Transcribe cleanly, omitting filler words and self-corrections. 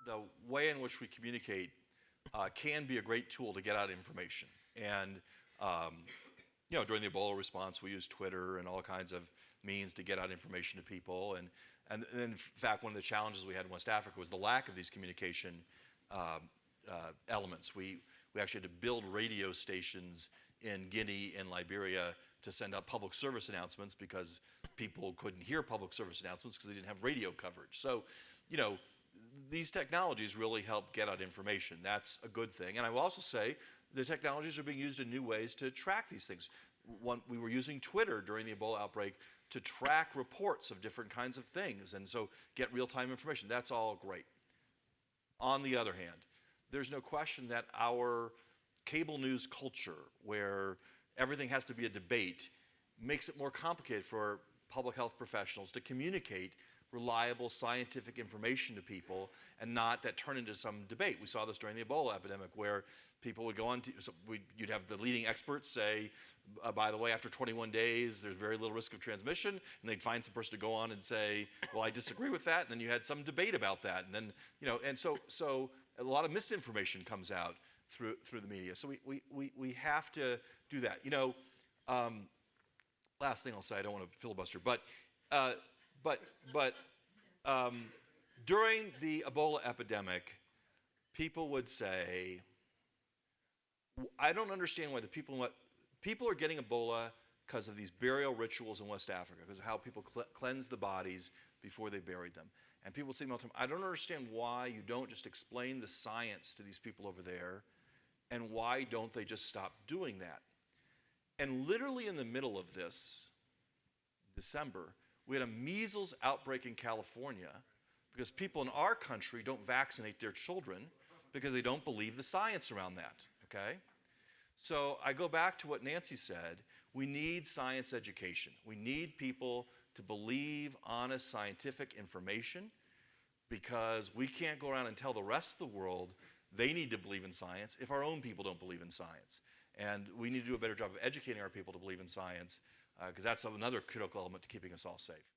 the way in which we communicate can be a great tool to get out information. And during the Ebola response, we used Twitter and all kinds of means to get out information to people. And in fact, one of the challenges we had in West Africa was the lack of these communication elements. We actually had to build radio stations in Guinea and Liberia to send out public service announcements because people couldn't hear public service announcements because they didn't have radio coverage. So, these technologies really help get out information. That's a good thing. And I will also say the technologies are being used in new ways to track these things. We were using Twitter during the Ebola outbreak to track reports of different kinds of things and so get real-time information. That's all great. On the other hand, there's no question that our cable news culture, where everything has to be a debate, makes it more complicated for public health professionals to communicate reliable scientific information to people and not that turn into some debate. We saw this during the Ebola epidemic where people would go on to, you'd have the leading experts say, by the way, after 21 days, there's very little risk of transmission, and they'd find some person to go on and say, well, I disagree with that, and then you had some debate about that, and then, and so a lot of misinformation comes out through the media. So we have to do that. Last thing I'll say, I don't want to filibuster, but during the Ebola epidemic, people would say, I don't understand why people are getting Ebola because of these burial rituals in West Africa, because of how people cleanse the bodies before they buried them. And people would say all the time, I don't understand why you don't just explain the science to these people over there, and why don't they just stop doing that? And literally in the middle of this, December, we had a measles outbreak in California because people in our country don't vaccinate their children because they don't believe the science around that, okay? So I go back to what Nancy said. We need science education. We need people to believe honest scientific information because we can't go around and tell the rest of the world they need to believe in science if our own people don't believe in science. And we need to do a better job of educating our people to believe in science because that's another critical element to keeping us all safe.